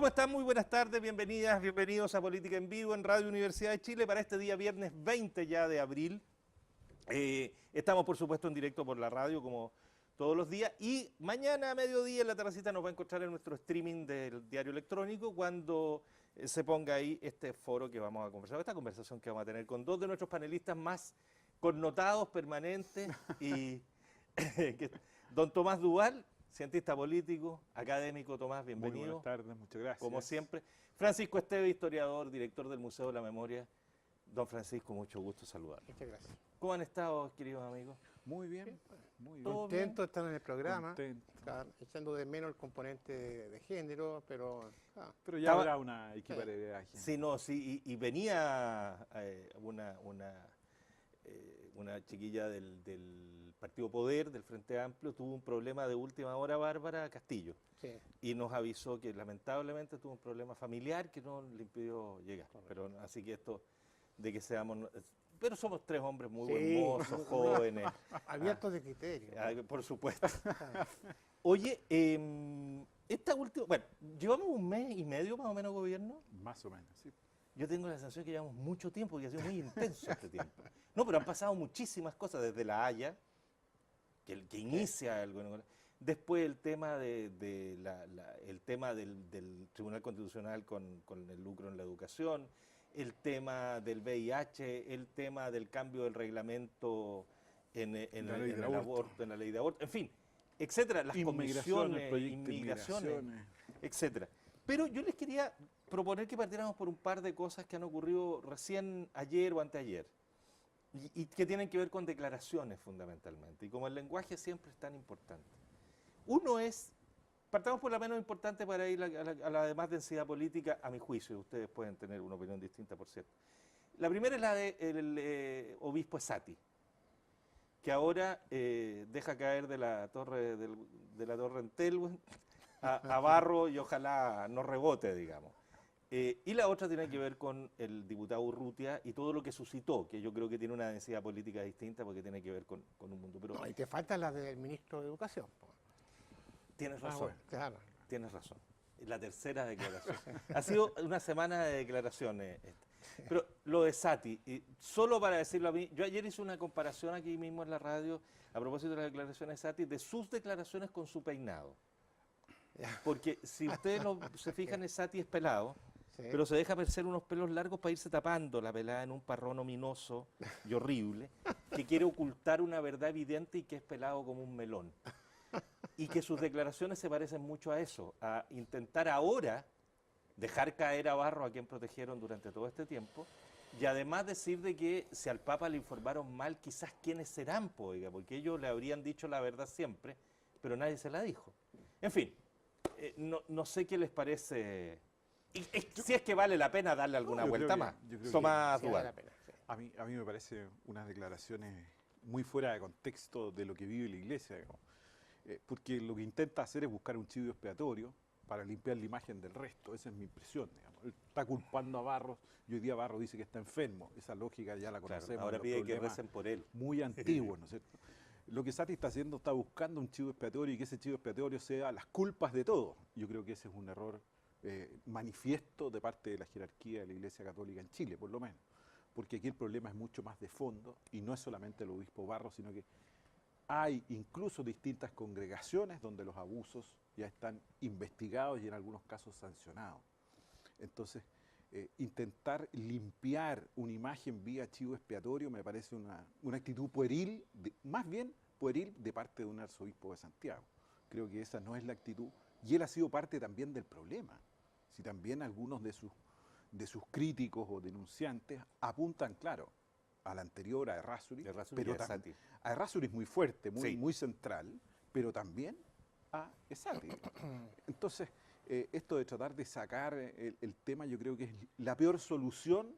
¿Cómo están? Muy buenas tardes, bienvenidas, bienvenidos a Política en Vivo en Radio Universidad de Chile para este día viernes 20 ya de abril. Estamos por supuesto en directo por la radio como todos los días y mañana a mediodía en la tardecita nos va a encontrar en nuestro streaming del diario electrónico cuando se ponga ahí este foro que vamos a conversar, esta conversación que vamos a tener con dos de nuestros panelistas más connotados, permanentes y don Tomás Duval, cientista político, académico. Tomás, bienvenido. Muy buenas tardes, muchas gracias. Como siempre. Francisco Esteve, historiador, director del Museo de la Memoria. Don Francisco, mucho gusto saludarlo. Muchas gracias. ¿Cómo han estado, queridos amigos? Muy bien, muy bien. Contento de estar en el programa, Contento. echando de menos el componente de género, pero... Pero ya habrá una equiparación. Sí, no, sí, y venía una chiquilla del Partido Poder, del Frente Amplio, tuvo un problema de última hora, Bárbara Castillo, sí. y nos avisó que lamentablemente tuvo un problema familiar que no le impidió llegar. Pero así que esto de que seamos... Pero somos tres hombres muy hermosos, jóvenes. Abiertos de criterio. Por supuesto. Oye, esta última... Bueno, llevamos un mes y medio más o menos gobierno. Más o menos, sí. Yo tengo la sensación que llevamos mucho tiempo, que ha sido muy intenso este tiempo. No, pero han pasado muchísimas cosas, desde la Haya, que inicia algo. Después el tema el tema del Tribunal Constitucional con el lucro en la educación, el tema del VIH, el tema del cambio del reglamento en el aborto, en la ley de aborto, en fin, etcétera, las comisiones, inmigraciones, etcétera. Pero yo les quería proponer que partiéramos por un par de cosas que han ocurrido recién ayer o anteayer y que tienen que ver con declaraciones fundamentalmente. Y como el lenguaje siempre es tan importante. Uno es, partamos por la menos importante para ir a la de más densidad política, a mi juicio. Ustedes pueden tener una opinión distinta, por cierto. La primera es la del obispo Esati, que ahora deja caer de la torre en Telwen a barro y ojalá no rebote, digamos. Y la otra tiene que ver con el diputado Urrutia y todo lo que suscitó, que yo creo que tiene una densidad política distinta porque tiene que ver con un mundo. Pero No, y te falta la del ministro de Educación. tienes razón, Bueno, claro. tienes razón. La tercera declaración. Ha sido una semana de declaraciones. Pero lo de Sati, solo para decirlo a mí, yo ayer hice una comparación aquí mismo en la radio, a propósito de las declaraciones de Sati, de sus declaraciones con su peinado. Porque si ustedes se fijan, Sati es pelado, sí, pero se deja crecer unos pelos largos para irse tapando la pelada en un parrón ominoso y horrible, que quiere ocultar una verdad evidente y que es pelado como un melón. Y que sus declaraciones se parecen mucho a eso, a intentar ahora dejar caer a Barro, a quien protegieron durante todo este tiempo, y además decir de que si al Papa le informaron mal, quizás quiénes serán, porque ellos le habrían dicho la verdad siempre, pero nadie se la dijo. En fin, no sé qué les parece, si es que vale la pena darle alguna vuelta más. Tomás Duval. A mí me parece unas declaraciones muy fuera de contexto de lo que vive la Iglesia, digamos. Porque lo que intenta hacer es buscar un chivo expiatorio para limpiar la imagen del resto. Esa es mi impresión, digamos. Él está culpando a Barros y hoy día Barros dice que está enfermo. Esa lógica ya la conocemos. Claro, ahora pide que recen por él. Muy antiguo, ¿no es cierto? Lo que Sati está haciendo, está buscando un chivo expiatorio y que ese chivo expiatorio sea las culpas de todo. Yo creo que ese es un error manifiesto de parte de la jerarquía de la Iglesia Católica en Chile, por lo menos. Porque aquí el problema es mucho más de fondo y no es solamente el obispo Barros, sino que hay incluso distintas congregaciones donde los abusos ya están investigados y en algunos casos sancionados. Entonces, intentar limpiar una imagen vía chivo expiatorio me parece una actitud pueril, más bien pueril de parte de un arzobispo de Santiago. Creo que esa no es la actitud y él ha sido parte también del problema. Si también algunos de sus críticos o denunciantes apuntan, claro, al anterior, a Errázuriz, pero a Errázuriz muy fuerte, muy central, pero también a Esati. Entonces, esto de tratar de sacar el tema, yo creo que es la peor solución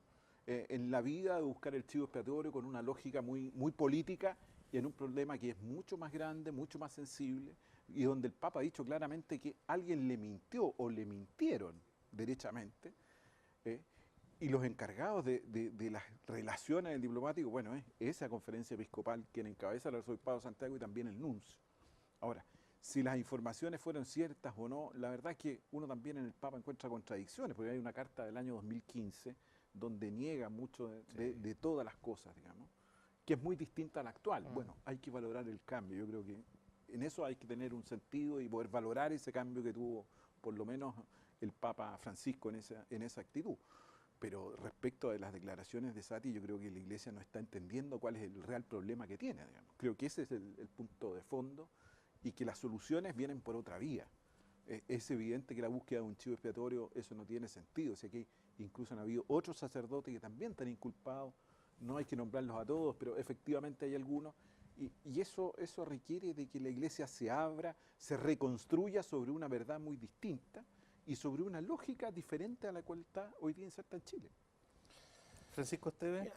en la vida, de buscar el chivo expiatorio con una lógica muy política y en un problema que es mucho más grande, mucho más sensible, y donde el Papa ha dicho claramente que alguien le mintió o le mintieron derechamente, y los encargados de las relaciones del diplomático, bueno, es esa conferencia episcopal quien encabeza el arzobispado de Santiago y también el nuncio. Ahora, si las informaciones fueron ciertas o no. La verdad es que uno también en el Papa encuentra contradicciones, porque hay una carta del año 2015 donde niega mucho de todas las cosas, digamos, que es muy distinta a la actual. Bueno, hay que valorar el cambio. Yo creo que en eso hay que tener un sentido y poder valorar ese cambio que tuvo por lo menos el Papa Francisco en esa actitud. Pero respecto a las declaraciones de Sati, yo creo que la Iglesia no está entendiendo cuál es el real problema que tiene, digamos. Creo que ese es el punto de fondo y que las soluciones vienen por otra vía. Es evidente que la búsqueda de un chivo expiatorio, eso no tiene sentido. O sea, que incluso han habido otros sacerdotes que también están inculpados. No hay que nombrarlos a todos, pero efectivamente hay algunos. Y eso requiere de que la Iglesia se abra, se reconstruya sobre una verdad muy distinta y sobre una lógica diferente a la cual está hoy día inserta en Chile. Francisco Esteves.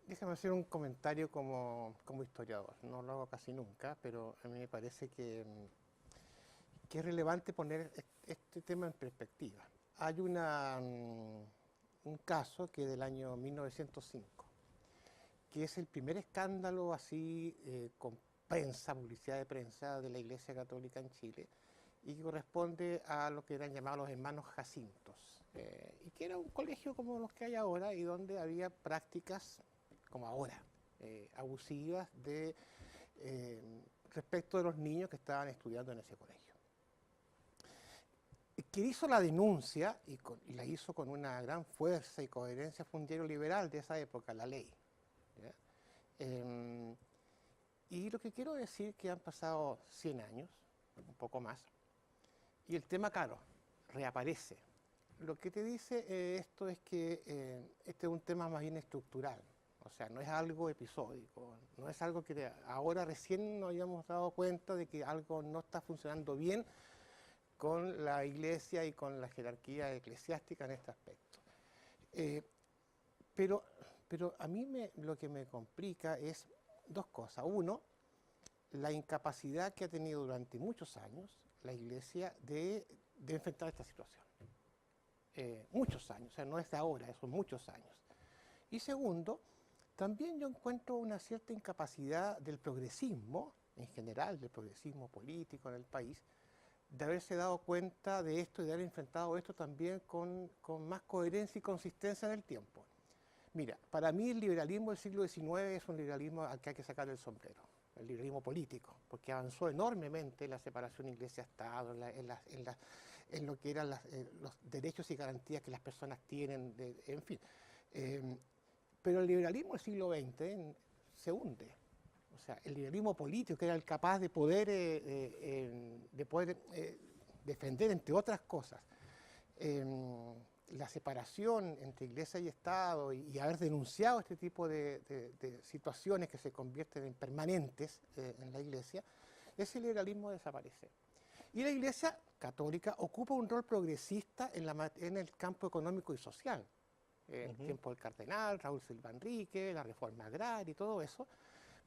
Déjame hacer un comentario como historiador. No lo hago casi nunca, pero a mí me parece que es relevante poner este tema en perspectiva. Hay un caso que es del año 1905, que es el primer escándalo así con prensa, publicidad de prensa de la Iglesia Católica en Chile, y que corresponde a lo que eran llamados los hermanos Jacintos, y que era un colegio como los que hay ahora y donde había prácticas como ahora, abusivas respecto de los niños que estaban estudiando en ese colegio. Quien hizo la denuncia, y la hizo con una gran fuerza y coherencia, fue un diario liberal de esa época, La Ley. Y lo que quiero decir es que han pasado 100 años, un poco más, y el tema, claro, reaparece. Lo que te dice esto es que este es un tema más bien estructural. O sea, no es algo episódico, no es algo que ahora recién nos hayamos dado cuenta de que algo no está funcionando bien con la Iglesia y con la jerarquía eclesiástica en este aspecto. Pero a mí lo que me complica es dos cosas. Uno, la incapacidad que ha tenido durante muchos años la Iglesia de enfrentar esta situación. Muchos años, o sea, no es de ahora, son muchos años. Y segundo, también yo encuentro una cierta incapacidad del progresismo, en general, del progresismo político en el país, de haberse dado cuenta de esto y de haber enfrentado esto también con más coherencia y consistencia en el tiempo. Mira, para mí el liberalismo del siglo XIX es un liberalismo al que hay que sacar el sombrero, el liberalismo político, porque avanzó enormemente en la separación Iglesia-Estado, en lo que eran los derechos y garantías que las personas tienen, en fin. Pero el liberalismo del siglo XX se hunde. O sea, el liberalismo político, que era el capaz de poder defender, entre otras cosas, la separación entre Iglesia y Estado y haber denunciado este tipo de situaciones que se convierten en permanentes en la Iglesia, ese liberalismo desaparece. Y la Iglesia católica ocupa un rol progresista en el campo económico y social. En el tiempo del cardenal, Raúl Silva Enrique, la reforma agraria y todo eso,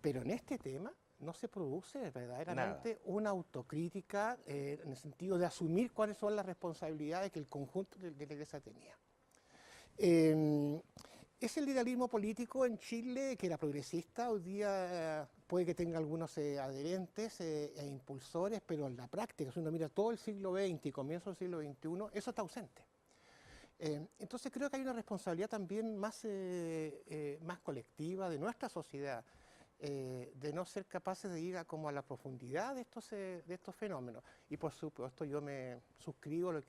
pero en este tema no se produce verdaderamente una autocrítica en el sentido de asumir cuáles son las responsabilidades que el conjunto de la Iglesia tenía. Es el liberalismo político en Chile, que era progresista, hoy día puede que tenga algunos adherentes e impulsores, pero en la práctica, si uno mira todo el siglo XX y comienzo del siglo XXI, eso está ausente. Entonces creo que hay una responsabilidad también más colectiva de nuestra sociedad, de no ser capaces de ir a la profundidad de estos fenómenos. Y por supuesto yo me suscribo a lo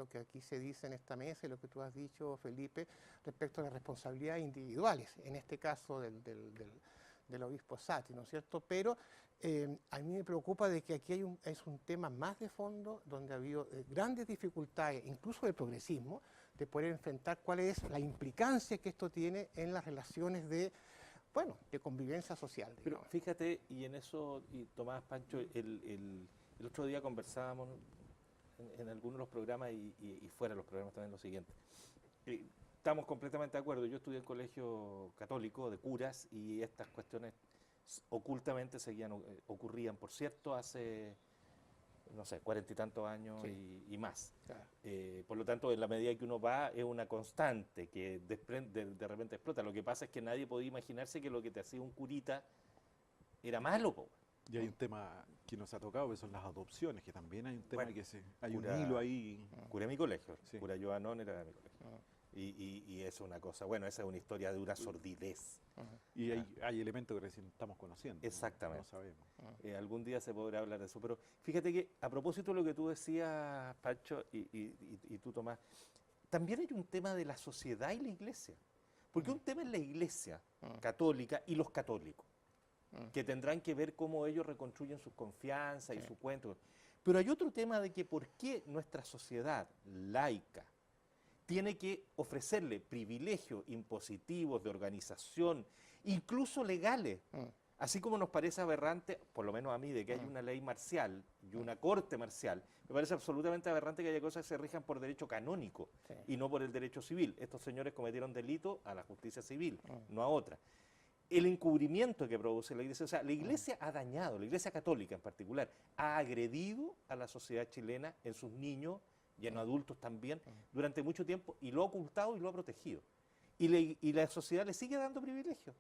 que aquí se dice en esta mesa y lo que tú has dicho, Felipe, respecto a las responsabilidades individuales, en este caso del obispo Sati, ¿no es cierto? Pero a mí me preocupa de que aquí es un tema más de fondo, donde ha habido grandes dificultades, incluso del progresismo, de poder enfrentar cuál es la implicancia que esto tiene en las relaciones de convivencia social. Pero fíjate, y en eso, y Tomás, Pancho, el otro día conversábamos en algunos de los programas y fuera de los programas también lo siguiente. Estamos completamente de acuerdo. Yo estudié en colegio católico de curas y estas cuestiones ocultamente ocurrían, por cierto, hace, no sé, 40 y tantos años, sí, y más. Claro. Por lo tanto, en la medida que uno va, es una constante que de repente explota. Lo que pasa es que nadie podía imaginarse que lo que te hacía un curita era malo, po. Y hay un tema que nos ha tocado, que son las adopciones, que también hay un tema Bueno, hay un cura- hilo ahí. Curé mi colegio, Sí. cura Joanón era de mi colegio. Y es una cosa, bueno, esa es una historia de una sordidez. Y hay elementos que recién estamos conociendo. ¿no? Exactamente. No sabemos. Algún día se podrá hablar de eso. Pero fíjate que a propósito de lo que tú decías, Pancho, y tú, Tomás, también hay un tema de la sociedad y la iglesia. Porque un tema es la iglesia católica y los católicos, que tendrán que ver cómo ellos reconstruyen sus confianzas y su cuento. Pero hay otro tema de que por qué nuestra sociedad laica tiene que ofrecerle privilegios impositivos de organización, incluso legales, así como nos parece aberrante, por lo menos a mí, de que hay una ley marcial y una corte marcial. Me parece absolutamente aberrante que haya cosas que se rijan por derecho canónico y no por el derecho civil. Estos señores cometieron delito a la justicia civil, no a otra. El encubrimiento que produce la iglesia, o sea, la iglesia ha dañado, la iglesia católica en particular, ha agredido a la sociedad chilena en sus niños y en adultos también durante mucho tiempo, y lo ha ocultado y lo ha protegido. Y la sociedad le sigue dando privilegios.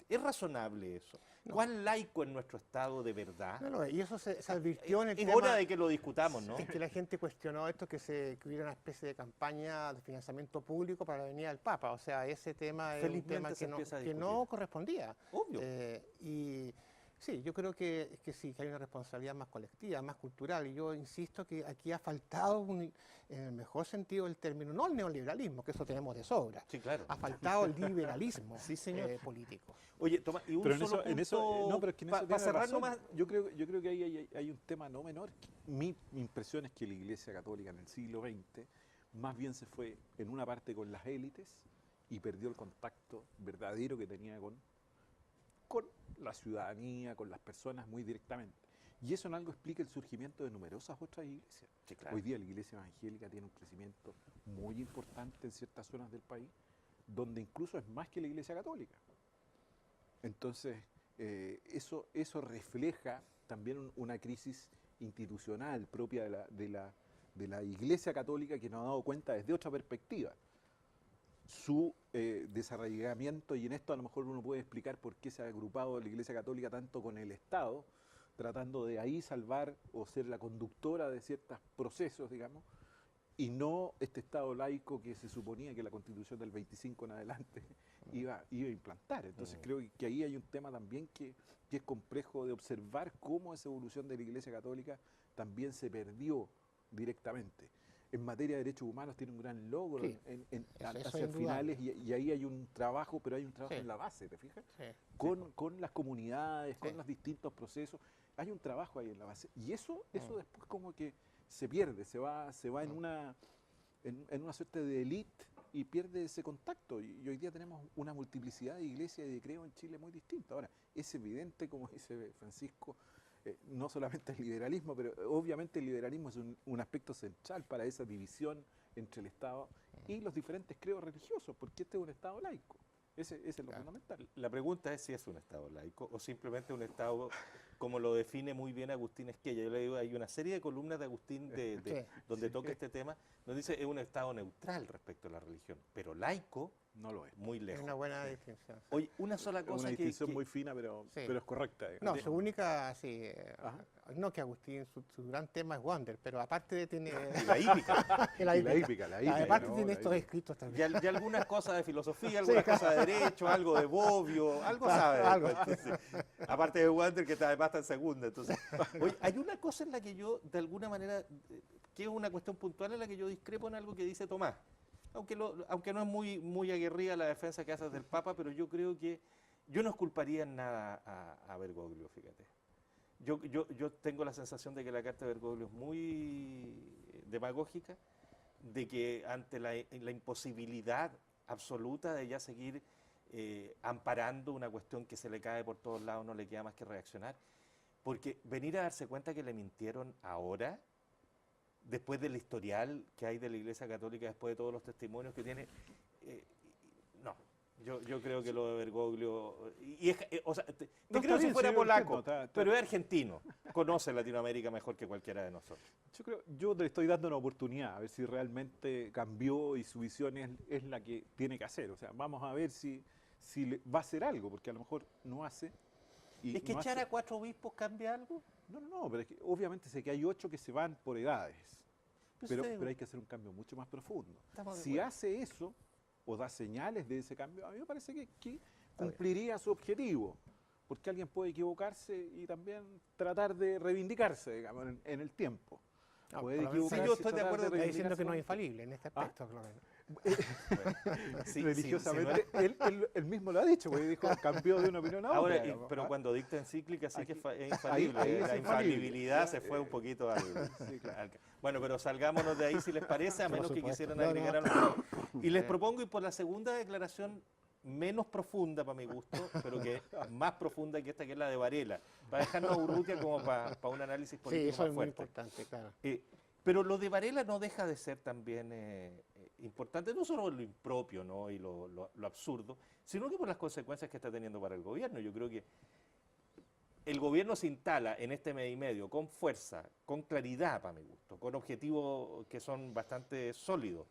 ¿Es razonable eso? ¿Cuán laico es nuestro Estado de verdad? No, y eso se advirtió en el Es tema. hora de que lo discutamos, ¿no? Es que la gente cuestionó esto, que hubiera una especie de campaña de financiamiento público para la venida del Papa. O sea, ese tema es un Felizmente tema se empieza a que no discutir. correspondía. Obvio. Y sí, yo creo que sí, que hay una responsabilidad más colectiva, más cultural. Y yo insisto que aquí ha faltado, en el mejor sentido del término, no el neoliberalismo, que eso tenemos de sobra. Sí, claro. Ha faltado el liberalismo Sí, señor. político. Oye, Tomás, y un Pero solo punto no, pero es que en eso para tiene cerrar razón. nomás. Yo creo que ahí hay un tema no menor. Mi impresión es que la Iglesia Católica en el siglo XX más bien se fue en una parte con las élites y perdió el contacto verdadero que tenía con la ciudadanía, con las personas muy directamente. Y eso en algo explica el surgimiento de numerosas otras iglesias. Sí, claro. Hoy día la iglesia evangélica tiene un crecimiento muy importante en ciertas zonas del país, donde incluso es más que la iglesia católica. Entonces, eso refleja también una crisis institucional propia de la iglesia católica, que nos ha dado cuenta desde otra perspectiva su desarraigamiento, y en esto a lo mejor uno puede explicar por qué se ha agrupado la Iglesia Católica tanto con el Estado, tratando de ahí salvar o ser la conductora de ciertos procesos, digamos, y no este Estado laico que se suponía que la Constitución del 25 en adelante iba a implantar. Entonces creo que ahí hay un tema también que es complejo de observar cómo esa evolución de la Iglesia Católica también se perdió directamente. En materia de derechos humanos tiene un gran logro Sí, hacia eso el indudable. finales, y ahí hay un trabajo, pero hay un trabajo Sí. en la base, ¿te fijas? Sí, Con las comunidades, Sí. con los distintos procesos, hay un trabajo ahí en la base. Y eso después como que se pierde, se va en una suerte de élite y pierde ese contacto. Y hoy día tenemos una multiplicidad de iglesias y de credos en Chile muy distinta. Ahora, es evidente, como dice Francisco, no solamente el liberalismo, pero obviamente el liberalismo es un aspecto central para esa división entre el Estado y los diferentes credos religiosos, porque este es un Estado laico. Ese es lo fundamental. La pregunta es si es un Estado laico o simplemente un Estado, como lo define muy bien Agustín Esquella. Yo le digo, hay una serie de columnas de Agustín donde toca este tema, donde dice es un Estado neutral respecto a la religión, pero laico, No lo es. muy es lejos. una buena distinción. Oye, una sola Es cosa una que... distinción muy fina, pero es correcta. No, digamos. su única, sí, Ajá. no que Agustín, su gran tema es Wander, pero aparte de tener... Y la hípica. que la Y la hípica. hípica, Aparte ¿no? tiene La estos hípica. escritos también. Y algunas cosas de filosofía, algunas cosas de derecho, algo de Bobbio, algo sabe. Algo. Entonces, aparte de Wander, que además está en segunda. Entonces, oye, hay una cosa en la que yo, de alguna manera, que es una cuestión puntual en la que yo discrepo en algo que dice Tomás. Aunque no es muy aguerrida la defensa que haces del Papa, pero yo creo que yo no esculparía en nada a Bergoglio, fíjate. Yo tengo la sensación de que la carta de Bergoglio es muy demagógica, de que ante la imposibilidad absoluta de ya seguir amparando una cuestión que se le cae por todos lados, no le queda más que reaccionar. Porque venir a darse cuenta que le mintieron ahora, después del historial que hay de la Iglesia Católica, después de todos los testimonios que tiene, no. Yo creo que lo de Bergoglio... o sea, te No, creo está si bien, fuera sí, yo polaco, entiendo, pero es argentino. Conoce Latinoamérica mejor que cualquiera de nosotros. Yo le estoy dando una oportunidad, a ver si realmente cambió y su visión es la que tiene que hacer. O sea, vamos a ver si va a hacer algo, porque a lo mejor no hace. Y ¿Es que no echar hace- a 4 obispos cambia algo? No, pero es que obviamente sé que hay 8 que se van por edades, Pues pero, te digo, pero hay que hacer un cambio mucho más profundo. estamos de Si acuerdo. hace eso o da señales de ese cambio, a mí me parece que bien. cumpliría su objetivo, porque alguien puede equivocarse y también tratar de reivindicarse, digamos, en el tiempo. No, Puede por lo menos Sí, equivocarse yo y estoy de tratar acuerdo, está diciendo que no es reivindicarse. infalible en este Ah. aspecto, por lo menos. Sí, Religiosamente, él mismo lo ha dicho, porque dijo, cambió de una opinión a otra. Ahora, digamos, pero ¿ah? cuando dicta encíclica sí que Aquí- es infalible. ahí es La infalible, infalibilidad ¿ya? se fue un poquito al... Sí, claro. Bueno, pero salgámonos de ahí si les parece, a Por menos que supuesto. quisieran No, no, agregar está algo. Y les propongo ir por la segunda declaración, menos profunda para mi gusto, pero que más profunda que esta, que es la de Varela, para dejarnos a Urrutia como para un análisis Sí, político eso más es muy fuerte. importante, claro. Pero lo de Varela no deja de ser también importante, no solo lo impropio, ¿no? Y lo absurdo, sino que por las consecuencias que está teniendo para el gobierno. Yo creo que el gobierno se instala en este mes y medio con fuerza, con claridad para mi gusto, con objetivos que son bastante sólidos.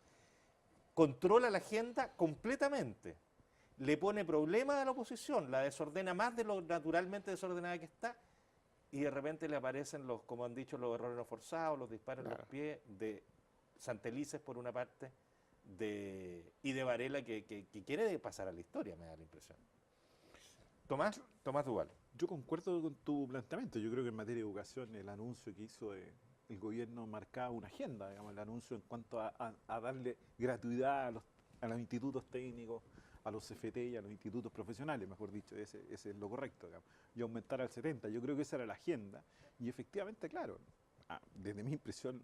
Controla la agenda completamente. Le pone problemas a la oposición, la desordena más de lo naturalmente desordenada que está, y de repente le aparecen los, como han dicho, los errores no forzados, los disparos en Claro. los pies de Santelices por una parte y de Varela que quiere pasar a la historia, me da la impresión. Tomás Duval. Yo concuerdo con tu planteamiento. Yo creo que en materia de educación el anuncio que hizo el gobierno marcaba una agenda, digamos, el anuncio en cuanto a darle gratuidad a los institutos técnicos, a los CFT y a los institutos profesionales, mejor dicho, ese es lo correcto, digamos, y aumentar al 70. Yo creo que esa era la agenda. Y efectivamente, claro, desde mi impresión,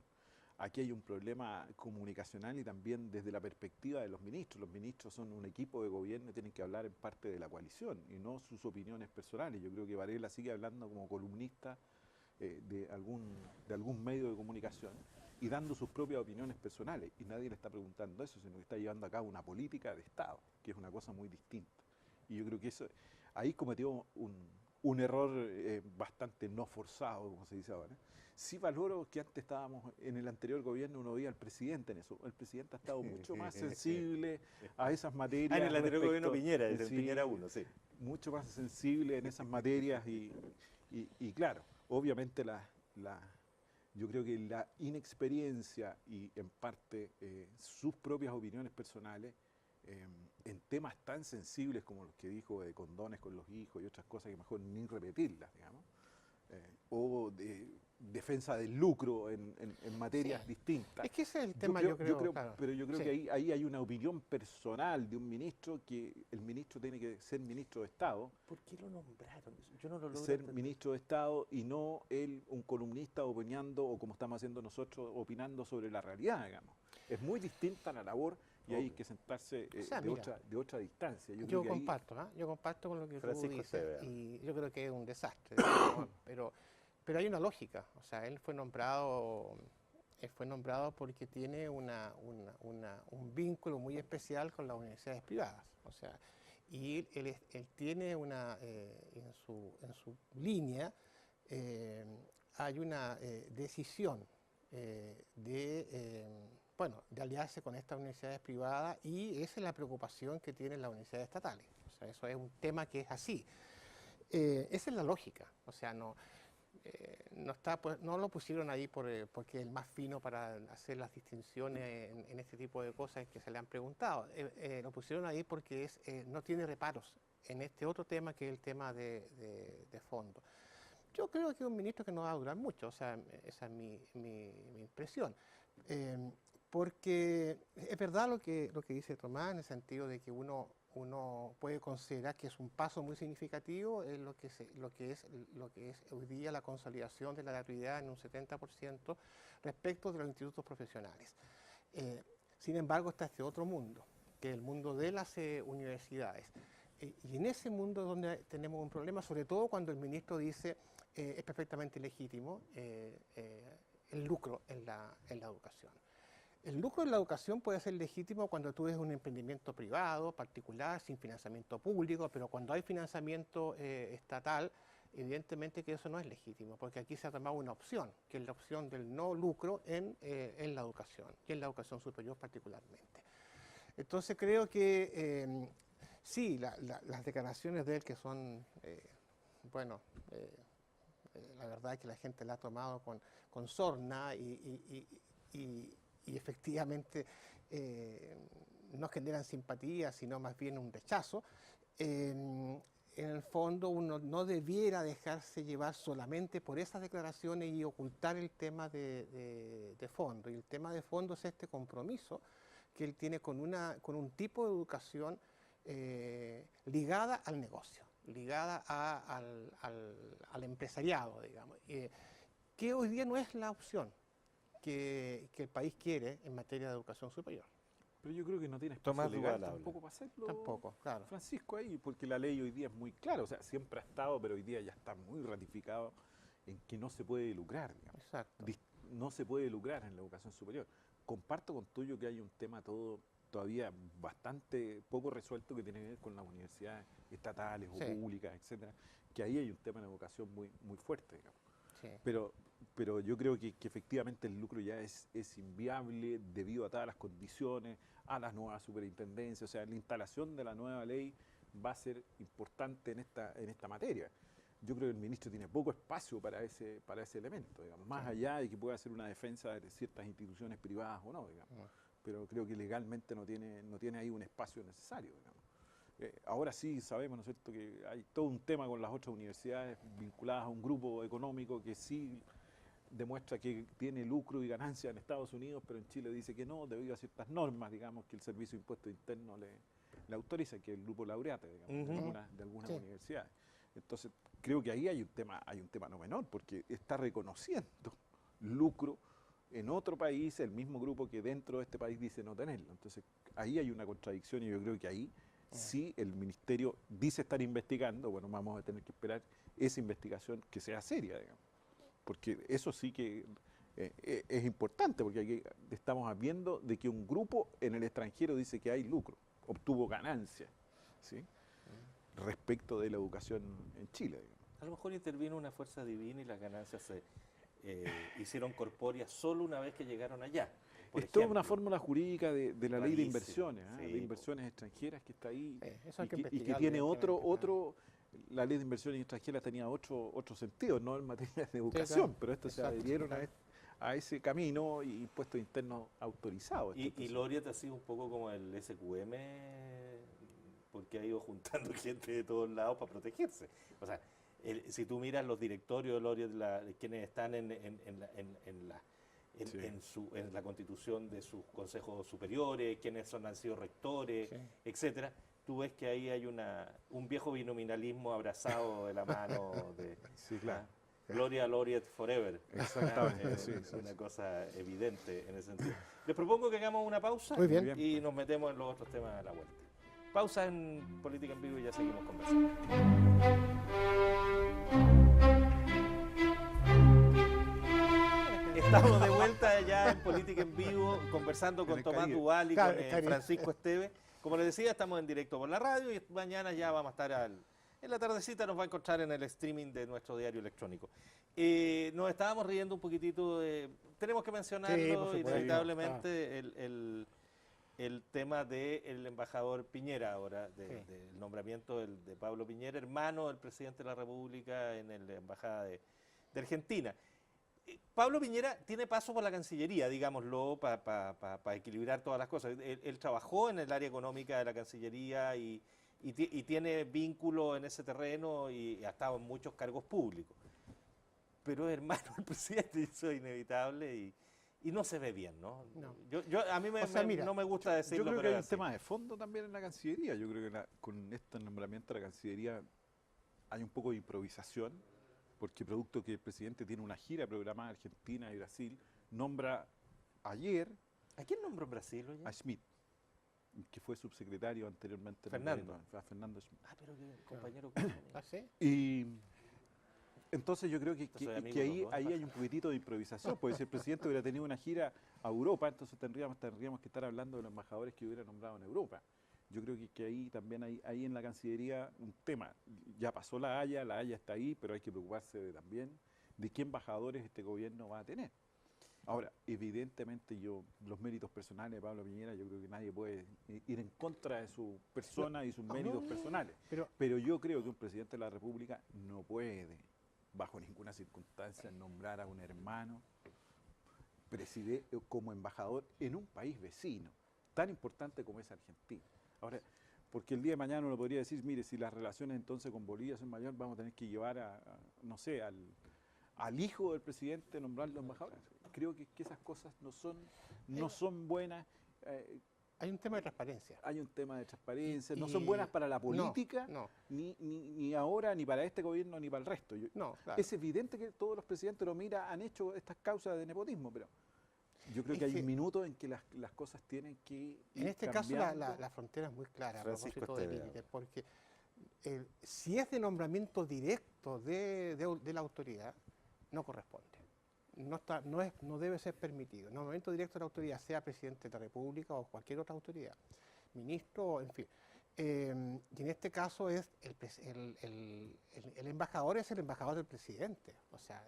aquí hay un problema comunicacional y también desde la perspectiva de los ministros. Los ministros son un equipo de gobierno y tienen que hablar en parte de la coalición y no sus opiniones personales. Yo creo que Varela sigue hablando como columnista de algún medio de comunicación y dando sus propias opiniones personales. Y nadie le está preguntando eso, sino que está llevando a cabo una política de Estado, que es una cosa muy distinta. Y yo creo que eso ahí cometió un error bastante no forzado, como se dice ahora. Sí valoro que antes estábamos, en el anterior gobierno uno veía al presidente en eso. El presidente ha estado mucho más sensible a esas materias. En el anterior gobierno respecto- Piñera, desde sí, Piñera 1, sí. mucho más sensible en esas materias y claro, obviamente yo creo que la inexperiencia y en parte sus propias opiniones personales en temas tan sensibles como los que dijo de condones con los hijos y otras cosas que mejor ni repetirlas, digamos, o de defensa del lucro en materias Sí. distintas. Es que ese es el tema, yo creo, claro. Pero yo creo Sí. que ahí hay una opinión personal de un ministro que el ministro tiene que ser ministro de Estado, ¿Por qué lo nombraron? Yo no lo logro ser entender. ministro de Estado y no él, un columnista opinando o como estamos haciendo nosotros, opinando sobre la realidad, digamos. Es muy distinta la labor y hay Obvio. que sentarse O sea, mira, de otra distancia. Yo Yo creo que ahí- comparto, ¿ah? Yo comparto con lo que tú Francisco dices Severa. y yo creo que es un desastre. Pero hay una lógica, o sea, él fue nombrado porque tiene un vínculo muy especial con las universidades privadas, o sea, y él tiene en su línea hay una decisión de aliarse con estas universidades privadas y esa es la preocupación que tienen las universidades estatales. O sea, eso es un tema que es así. Esa es la lógica. O sea, no lo pusieron ahí porque es el más fino para hacer las distinciones en este tipo de cosas que se le han preguntado. Lo pusieron ahí porque no tiene reparos en este otro tema que es el tema de fondo. Yo creo que es un ministro que no va a durar mucho, o sea, esa es mi impresión. Porque es verdad lo que dice Tomás, en el sentido de que uno puede considerar que es un paso muy significativo en lo que es hoy día la consolidación de la gratuidad en un 70% respecto de los institutos profesionales. Sin embargo, está este otro mundo, que es el mundo de las universidades. Y en ese mundo es donde tenemos un problema, sobre todo cuando el ministro dice es perfectamente legítimo el lucro en la educación. El lucro en la educación puede ser legítimo cuando tú eres un emprendimiento privado, particular, sin financiamiento público, pero cuando hay financiamiento estatal, evidentemente que eso no es legítimo, porque aquí se ha tomado una opción, que es la opción del no lucro en la educación, y en la educación superior particularmente. Entonces creo que sí, las declaraciones de él que son bueno, la verdad es que la gente la ha tomado con sorna y efectivamente no generan simpatía, sino más bien un rechazo. En el fondo uno no debiera dejarse llevar solamente por esas declaraciones y ocultar el tema de fondo. Y el tema de fondo es este compromiso que él tiene con un tipo de educación ligada al negocio, ligada al empresariado, digamos, que hoy día no es la opción que el país quiere en materia de educación superior. Pero yo creo que no tiene espacio Tomás legal Duval habla. tampoco para hacerlo, Tampoco, claro. Francisco, ahí, porque la ley hoy día es muy clara, o sea, siempre ha estado, pero hoy día ya está muy ratificado en que no se puede lucrar, digamos. Exacto. No se puede lucrar en la educación superior. Comparto con tuyo que hay un tema todavía bastante poco resuelto que tiene que ver con las universidades estatales o Sí. públicas, etcétera, que ahí hay un tema en educación muy fuerte, digamos. Sí. Pero yo creo que efectivamente el lucro ya es inviable debido a todas las condiciones, a las nuevas superintendencias, o sea, la instalación de la nueva ley va a ser importante en esta materia. Yo creo que el ministro tiene poco espacio para ese elemento, digamos, más allá de que pueda hacer una defensa de ciertas instituciones privadas o no, digamos. Pero creo que legalmente no tiene ahí un espacio necesario, digamos. Ahora sí sabemos, ¿no es cierto?, que hay todo un tema con las otras universidades vinculadas a un grupo económico que sí demuestra que tiene lucro y ganancia en Estados Unidos, pero en Chile dice que no, debido a ciertas normas, digamos, que el Servicio de Impuestos Internos le autoriza, que es el grupo laureate, digamos, de algunas Sí. universidades. Entonces, creo que ahí hay un tema no menor, porque está reconociendo lucro en otro país, el mismo grupo que dentro de este país dice no tenerlo. Entonces, ahí hay una contradicción y yo creo que ahí sí el ministerio dice estar investigando, bueno, vamos a tener que esperar esa investigación que sea seria, digamos. Porque eso sí que es importante, porque aquí estamos viendo de que un grupo en el extranjero dice que hay lucro, obtuvo ganancias, ¿sí?, respecto de la educación en Chile, digamos. A lo mejor intervino una fuerza divina y las ganancias se hicieron corpóreas solo una vez que llegaron allá. por Es toda ejemplo. una fórmula jurídica de la ley de Rarísimo, inversiones, sí, de po. inversiones extranjeras que está ahí Eso hay que y que investigarlo, tiene evidentemente, la ley de inversiones extranjeras tenía otro sentido, no en materia de educación, claro, pero estos se exacto, adhirieron claro. a ese camino y impuestos internos autorizados. Y Laureate ha sido un poco como el SQM, porque ha ido juntando gente de todos lados para protegerse. O sea, si tú miras los directorios de Laureate, quienes están en la constitución de sus consejos superiores, quienes han sido rectores, Sí. etcétera, tú ves que ahí hay un viejo binominalismo abrazado de la mano de Sí, claro. Gloria Laureate Forever. Exactamente, Es sí, una cosa evidente en ese sentido. Les propongo que hagamos una pausa Muy bien. y nos metemos en los otros temas a la vuelta. Pausa en Política en Vivo y ya seguimos conversando. Estamos de vuelta ya en Política en Vivo, conversando con el Tomás Caribe. Duval y Claro, con el Caribe. Francisco Esteves. Como les decía, estamos en directo por la radio y mañana ya vamos a estar en la tardecita, nos va a encontrar en el streaming de nuestro diario electrónico. Nos estábamos riendo un poquitito tenemos que Sí, por mencionarlo supuesto. inevitablemente, el tema del embajador Piñera ahora, del nombramiento de Pablo Piñera, hermano del presidente de la República en la embajada de Argentina. Pablo Piñera tiene paso por la Cancillería, digámoslo, para equilibrar todas las cosas. Él trabajó en el área económica de la Cancillería y tiene vínculo en ese terreno y ha estado en muchos cargos públicos. Pero es hermano del presidente, eso es inevitable y no se ve bien, ¿no? No. A mí O sea, mira, no me gusta decirlo, Yo creo que pero hay es un así. tema de fondo también en la Cancillería. Yo creo que con este nombramiento de la Cancillería hay un poco de improvisación, porque producto que el presidente tiene una gira programada en Argentina y Brasil, nombra ayer ¿A quién nombró en Brasil? Oye? a Schmidt, que fue subsecretario anteriormente. Fernando. A Fernando Schmidt. Ah, pero que compañero. conmigo. ¿Ah, sí? Y entonces yo creo que Soy amigo que de los ahí dos. hay un poquitito de improvisación, porque si el presidente hubiera tenido una gira a Europa, entonces tendríamos que estar hablando de los embajadores que hubiera nombrado en Europa. Yo creo que ahí también hay en la Cancillería un tema. Ya pasó la Haya está ahí, pero hay que preocuparse también de qué embajadores este gobierno va a tener. Ahora, evidentemente los méritos personales de Pablo Piñera, yo creo que nadie puede ir en contra de su persona y sus méritos personales. Pero yo creo que un presidente de la República no puede, bajo ninguna circunstancia, nombrar a un hermano como embajador en un país vecino, tan importante como es Argentina. Ahora, porque el día de mañana uno podría decir, mire, si las relaciones entonces con Bolivia son mayores, vamos a tener que llevar no sé, al hijo del presidente, nombrarlo embajador. Creo que esas cosas no son buenas. Hay un tema de transparencia. Hay un tema de transparencia, no son buenas para la política, ni ahora, ni para este gobierno, ni para el resto. Claro. Es evidente que todos los presidentes han hecho estas causas de nepotismo, pero yo creo que hay un minuto en que las cosas tienen que ir En este cambiando. caso la frontera es muy clara a Francisco propósito del Estevez. límite, porque si es de nombramiento directo de la autoridad, no corresponde. No debe ser permitido. El nombramiento directo de la autoridad, sea presidente de la República o cualquier otra autoridad, ministro, en fin. Y en este caso el embajador es el embajador del presidente. O sea,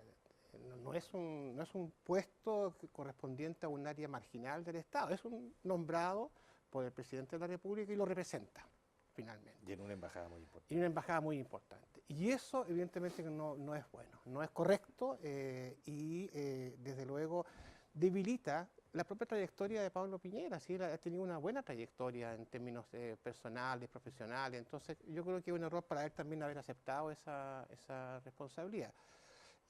no es un puesto correspondiente a un área marginal del Estado, es un nombrado por el presidente de la República y lo representa, finalmente. Y en una embajada muy importante. Y una embajada muy importante. Y eso, evidentemente, que no es bueno, no es correcto y, desde luego, debilita la propia trayectoria de Pablo Piñera. ¿Sí? Ha tenido una buena trayectoria en términos personales, profesionales. Entonces, yo creo que es un error para él también haber aceptado esa responsabilidad.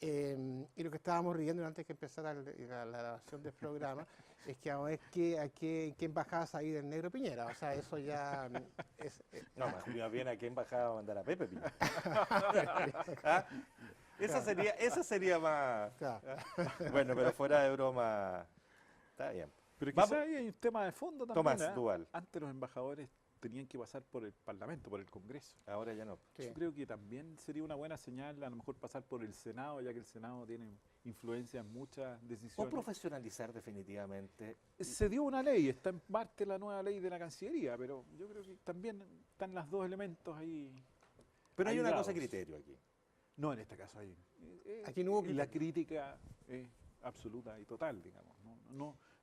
Y lo que estábamos riendo antes que empezara la grabación del programa es que ahora ¿en qué embajadas hay del negro Piñera? O sea, eso ya No, más bien a qué embajada va a mandar a Pepe Piñera. ¿Ah? Esa sería más... Claro. Bueno, pero fuera de broma, está bien. Pero Vamos. quizá hay un tema de fondo también. Tomás Duval. Antes los embajadores tenían que pasar por el Parlamento, por el Congreso. Ahora ya no. Sí. Yo creo que también sería una buena señal a lo mejor pasar por el Senado, ya que el Senado tiene influencia en muchas O decisiones. profesionalizar definitivamente. Se dio una ley, está en parte la nueva ley de la Cancillería, pero yo creo que también están los dos elementos ahí. Pero hay una aislados. cosa de criterio aquí. No, en este caso hay. Aquí no hubo y la criterio. crítica es absoluta y total, digamos.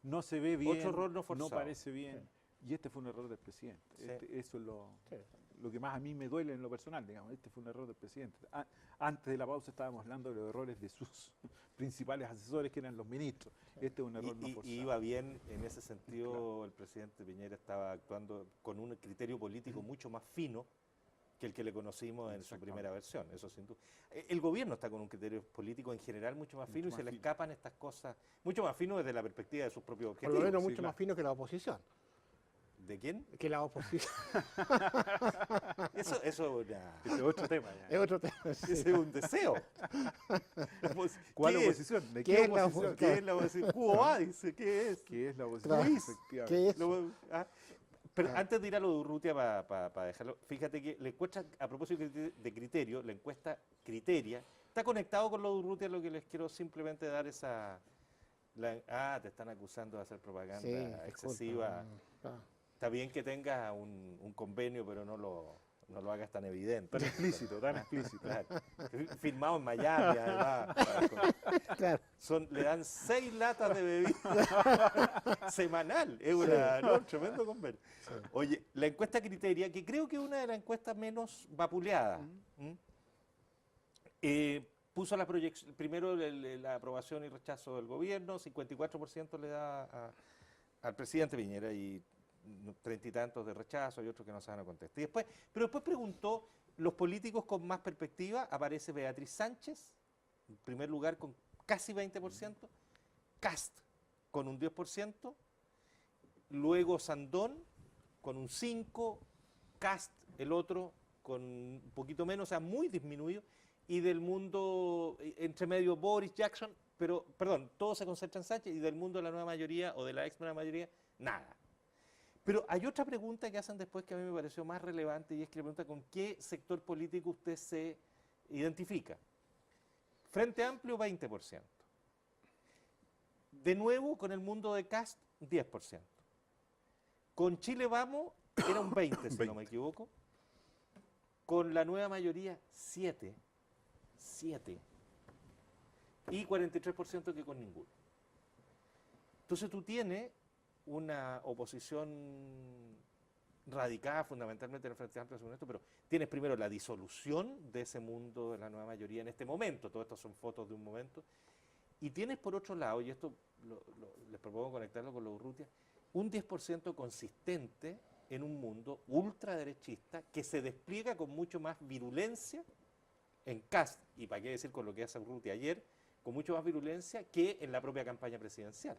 No se ve bien, Otro error no forzado. parece bien. Y este fue un error del presidente. Sí. Eso es Sí. lo que más a mí me duele en lo personal, digamos. Este fue un error del presidente. Antes de la pausa estábamos hablando de los errores de sus principales asesores, que eran los ministros. Este es un error no forzado. Y iba bien, en ese sentido, el presidente Piñera estaba actuando con un criterio político mucho más fino que el que le conocimos en su primera versión, eso sin duda. El gobierno está con un criterio político en general mucho más fino y se le escapan estas cosas, mucho más fino desde la perspectiva de sus propios Por objetivos. lo menos sí, mucho más fino que la oposición. ¿De quién? Que la oposición Eso Ese es otro tema ya. es otro tema. Sí. ese es un deseo. ¿Cuál ¿Qué es? oposición? ¿De ¿Qué qué es la oposición? ¿Qué es la oposición? ¿Cuba? Dice, ¿qué es? ¿Qué es la oposición? Claro. Efectivamente. ¿Qué es? Pero Ah. antes de ir a lo de Urrutia, para dejarlo, fíjate que la encuesta, a propósito de criterio, la encuesta Criteria, está conectado con lo de Urrutia, lo que les quiero simplemente dar te están acusando de hacer propaganda Sí, excesiva. disculpa. Está bien que tengas un convenio, pero no lo hagas tan evidente. Tan explícito, tan explícito. Claro. Firmado en Miami, además. Claro. Le dan 6 latas de bebida semanal. Es un tremendo convenio. Sí. Oye, la encuesta Criteria, que creo que es una de las encuestas menos vapuleadas, puso la proyección, primero la aprobación y rechazo del gobierno, 54% le da al presidente Piñera y 30 y tantos de rechazo y otros que no saben a contestar. Pero después preguntó, los políticos con más perspectiva, aparece Beatriz Sánchez, en primer lugar con casi 20%, Kast con un 10%, luego Sandón con un 5%, Kast el otro con un poquito menos, o sea, muy disminuido, y del mundo, entre medio Boris Jackson, pero, perdón, todo se concentra en Sánchez, y del mundo de la nueva mayoría o de la ex nueva mayoría, nada. Pero hay otra pregunta que hacen después que a mí me pareció más relevante, y es que le pregunta con qué sector político usted se identifica. Frente Amplio, 20%. De nuevo, con el mundo de Kast, 10%. Con Chile Vamos, era un 20%, si no me equivoco. Con la nueva mayoría, 7%. Y 43% que con ninguno. Entonces tú tienes una oposición radicada fundamentalmente en el Frente Amplio, según esto, pero tienes primero la disolución de ese mundo de la nueva mayoría en este momento, todo esto son fotos de un momento, y tienes por otro lado, y esto les propongo conectarlo con los Urrutia, un 10% consistente en un mundo ultraderechista que se despliega con mucho más virulencia en Kast, y para qué decir con lo que hace Urrutia ayer, con mucho más virulencia que en la propia campaña presidencial.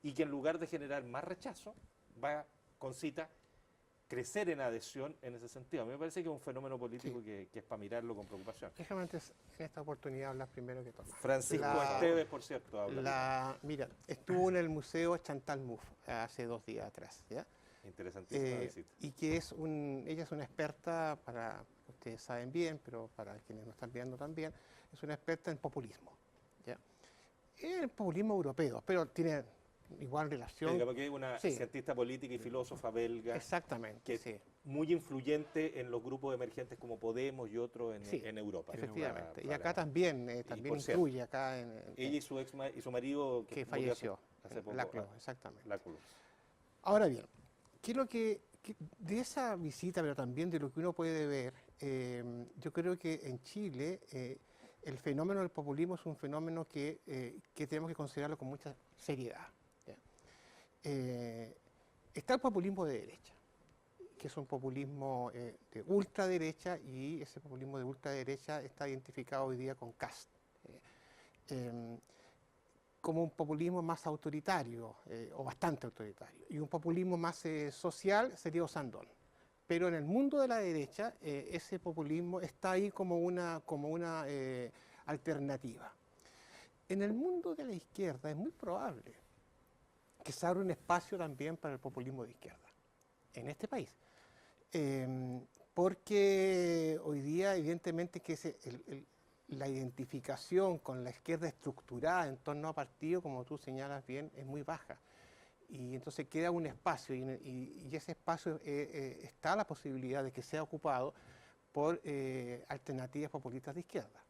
Y que en lugar de generar más rechazo, va, concita, crecer en adhesión en ese sentido. A mí me parece que es un fenómeno político que es para mirarlo con preocupación. Déjame antes, en esta oportunidad, hablar primero que Tomás. Francisco Esteves, por cierto, habla. Mira, estuvo en el Museo Chantal Mouffe hace 2 días atrás, ¿ya? Interesantísima visita. Y que ella es una experta, para ustedes saben bien, pero para quienes nos están viendo también, es una experta en populismo, ¿ya? El populismo europeo, pero tiene igual relación. Digamos que es una cientista política y filósofa belga. Exactamente, que es muy influyente en los grupos emergentes como Podemos y otros en Europa. Efectivamente. Y acá también influye. Ella y su marido que falleció hace poco. Laclau, exactamente. Laclau. Ahora bien, ¿qué es lo que de esa visita, pero también de lo que uno puede ver? Yo creo que en Chile el fenómeno del populismo es un fenómeno que tenemos que considerarlo con mucha seriedad. Está el populismo de derecha, que es un populismo de ultraderecha, y ese populismo de ultraderecha está identificado hoy día con Kast, como un populismo más autoritario, o bastante autoritario, y un populismo más social sería Osandón. Pero en el mundo de la derecha, ese populismo está ahí como una alternativa. En el mundo de la izquierda es muy probable que se abra un espacio también para el populismo de izquierda en este país. Porque hoy día, evidentemente, que la identificación con la izquierda estructurada en torno a partidos, como tú señalas bien, es muy baja. Y entonces queda un espacio, y ese espacio está la posibilidad de que sea ocupado por alternativas populistas de izquierda.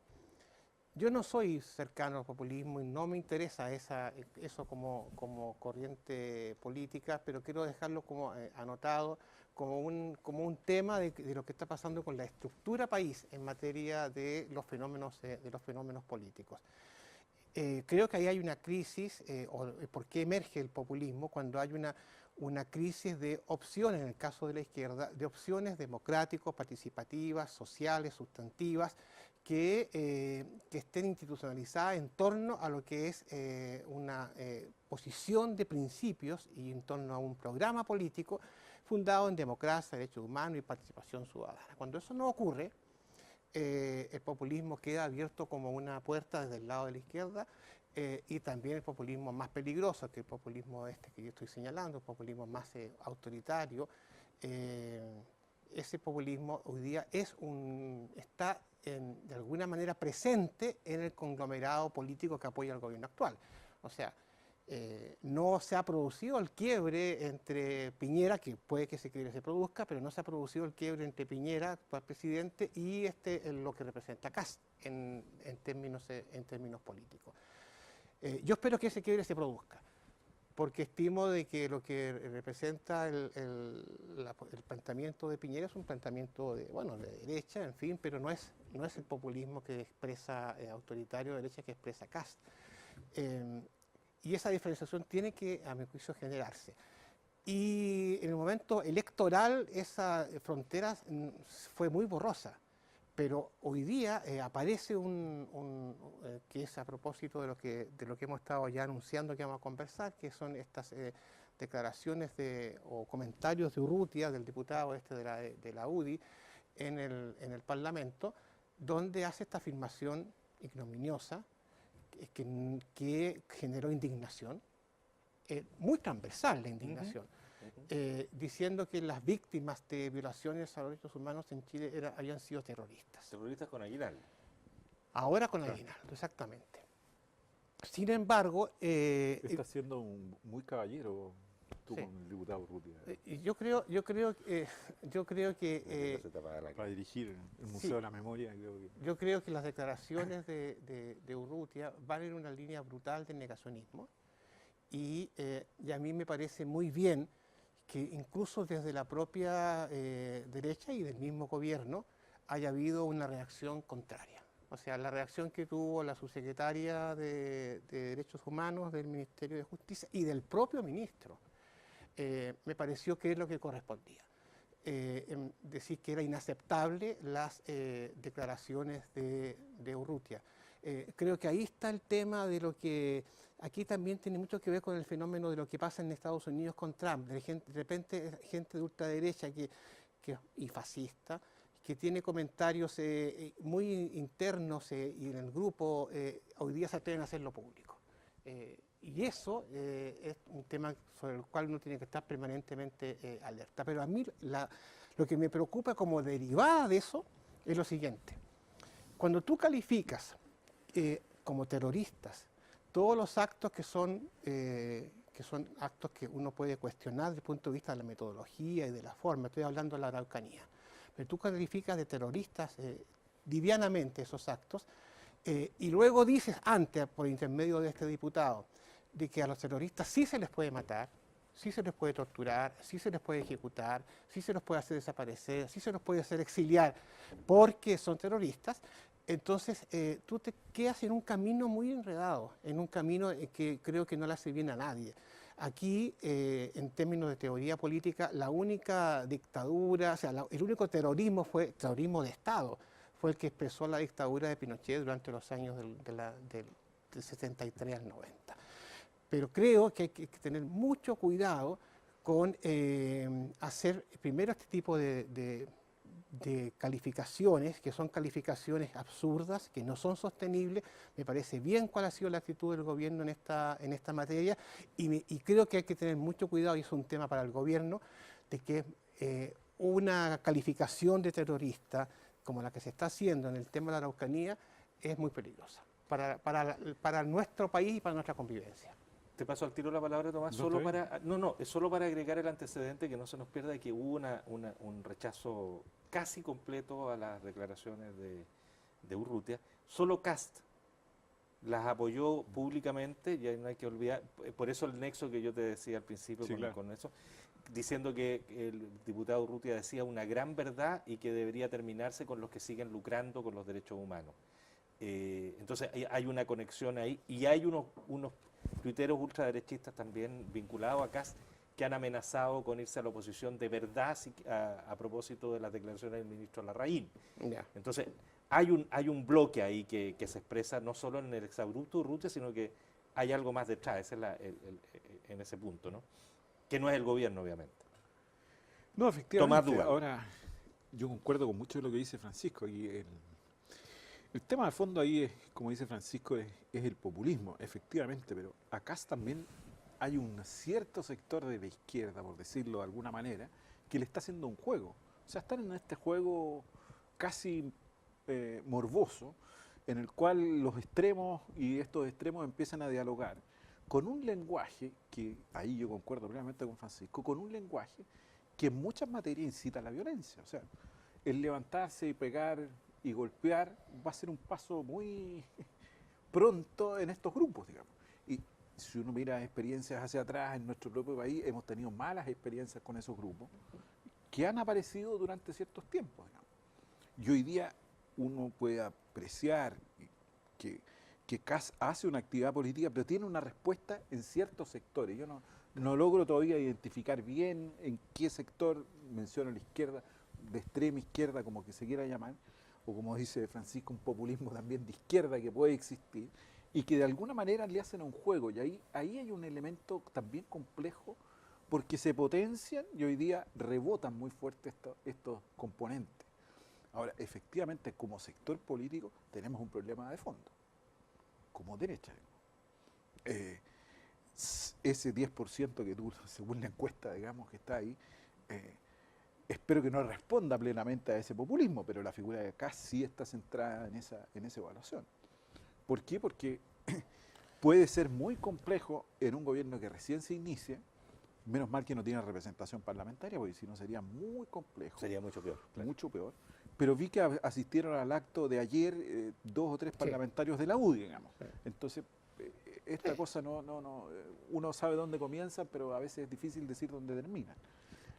Yo no soy cercano al populismo y no me interesa eso como corriente política, pero quiero dejarlo como anotado como un tema de lo que está pasando con la estructura país en materia de los fenómenos políticos. Creo que ahí hay una crisis, ¿por qué emerge el populismo? Cuando hay una crisis de opciones, en el caso de la izquierda, de opciones democráticas, participativas, sociales, sustantivas, que estén institucionalizadas en torno a lo que es una posición de principios y en torno a un programa político fundado en democracia, derechos humanos y participación ciudadana. Cuando eso no ocurre, el populismo queda abierto como una puerta desde el lado de la izquierda, y también el populismo más peligroso, que el populismo que yo estoy señalando, el populismo más autoritario. Ese populismo hoy día está de alguna manera presente en el conglomerado político que apoya al gobierno actual. O sea, no se ha producido el quiebre entre Piñera, que puede que ese quiebre se produzca, pero no se ha producido el quiebre entre Piñera, actual presidente, y lo que representa Kast en términos políticos. Yo espero que ese quiebre se produzca, porque estimo de que lo que representa el planteamiento de Piñera es un planteamiento de derecha, en fin, pero no es el populismo que expresa autoritario de derecha que expresa Kast. Y esa diferenciación tiene que, a mi juicio, generarse. Y en el momento electoral esa frontera fue muy borrosa, pero hoy día aparece que es a propósito de lo que hemos estado ya anunciando que vamos a conversar, que son estas declaraciones o comentarios de Urrutia, del diputado de la UDI, en el Parlamento, donde hace esta afirmación ignominiosa que generó indignación, muy transversal la indignación, diciendo que las víctimas de violaciones a los derechos humanos en Chile habían sido terroristas. Terroristas con aguinaldo. Ahora con aguinaldo, exactamente. Sin embargo... está siendo muy caballero tú con el diputado Urrutia. Yo creo que... para dirigir el Museo de la Memoria. Yo creo que las declaraciones de Urrutia van en una línea brutal de negacionismo, y a mí me parece muy bien que incluso desde la propia derecha y del mismo gobierno haya habido una reacción contraria. O sea, la reacción que tuvo la subsecretaria de Derechos Humanos del Ministerio de Justicia y del propio ministro, me pareció que es lo que correspondía. Decir que era inaceptable las declaraciones de Urrutia. Creo que ahí está el tema de lo que aquí también tiene mucho que ver con el fenómeno de lo que pasa en Estados Unidos con Trump. De repente gente de ultraderecha y fascista, que tiene comentarios muy internos y en el grupo hoy día se atreven a hacerlo público. Y eso es un tema sobre el cual uno tiene que estar permanentemente alerta. Pero a mí lo que me preocupa como derivada de eso es lo siguiente. Cuando tú calificas como terroristas todos los actos que son actos que uno puede cuestionar desde el punto de vista de la metodología y de la forma, estoy hablando de la Araucanía, pero tú calificas de terroristas livianamente esos actos y luego dices antes, por intermedio de este diputado, de que a los terroristas sí se les puede matar, sí se les puede torturar, sí se les puede ejecutar, sí se los puede hacer desaparecer, sí se los puede hacer exiliar porque son terroristas. Entonces tú te quedas en un camino muy enredado, en un camino que creo que no le hace bien a nadie. Aquí, en términos de teoría política, la única dictadura, o sea, el único terrorismo fue terrorismo de Estado, fue el que expresó la dictadura de Pinochet durante los años del 73 al 90. Pero creo que hay que tener mucho cuidado con hacer primero este tipo de calificaciones, que son calificaciones absurdas, que no son sostenibles. Me parece bien cuál ha sido la actitud del gobierno en esta materia y creo que hay que tener mucho cuidado, y es un tema para el gobierno, de que una calificación de terrorista como la que se está haciendo en el tema de la Araucanía es muy peligrosa para nuestro país y para nuestra convivencia. Te paso al tiro la palabra, Tomás, es solo para agregar el antecedente, que no se nos pierda, de que hubo un rechazo casi completo a las declaraciones de Urrutia. Solo Kast las apoyó públicamente, y no hay que olvidar, por eso el nexo que yo te decía al principio Sí, claro. con eso, diciendo que el diputado Urrutia decía una gran verdad y que debería terminarse con los que siguen lucrando con los derechos humanos. Entonces hay una conexión ahí, y hay unos tuiteros ultraderechistas también vinculados a Kast que han amenazado con irse a la oposición de verdad a propósito de las declaraciones del ministro Larraín. Ya. Entonces hay un bloque ahí que se expresa no solo en el exabrupto Urrutia, sino que hay algo más detrás, ese es en ese punto, ¿no? Que no es el gobierno, obviamente. No, efectivamente. Tomás Duval. Ahora, yo concuerdo con mucho de lo que dice Francisco. Y el tema de fondo ahí es, como dice Francisco, es el populismo, efectivamente, pero acá también hay un cierto sector de la izquierda, por decirlo de alguna manera, que le está haciendo un juego. O sea, están en este juego casi morboso, en el cual los extremos y estos extremos empiezan a dialogar con un lenguaje que, ahí yo concuerdo plenamente con Francisco, con un lenguaje que en muchas materias incita a la violencia. O sea, el levantarse y pegar y golpear va a ser un paso muy pronto en estos grupos, digamos. Y si uno mira experiencias hacia atrás en nuestro propio país, hemos tenido malas experiencias con esos grupos que han aparecido durante ciertos tiempos, digamos. Y hoy día uno puede apreciar que CAS hace una actividad política, pero tiene una respuesta en ciertos sectores. Yo no logro todavía identificar bien en qué sector, menciono la izquierda, de extrema izquierda, como que se quiera llamar, o como dice Francisco, un populismo también de izquierda que puede existir, y que de alguna manera le hacen un juego. Y ahí hay un elemento también complejo, porque se potencian y hoy día rebotan muy fuerte estos componentes. Ahora, efectivamente, como sector político tenemos un problema de fondo, como derecha. Ese 10% que tú, según la encuesta, digamos, que está ahí, espero que no responda plenamente a ese populismo, pero la figura de Kast sí está centrada en esa evaluación. ¿Por qué? Porque puede ser muy complejo en un gobierno que recién se inicia, menos mal que no tiene representación parlamentaria, porque si no sería muy complejo. Sería mucho peor. Claro. Mucho peor. Pero vi que asistieron al acto de ayer 2 o 3 parlamentarios de la UDI, digamos. Sí. Entonces, esta cosa uno sabe dónde comienza, pero a veces es difícil decir dónde termina.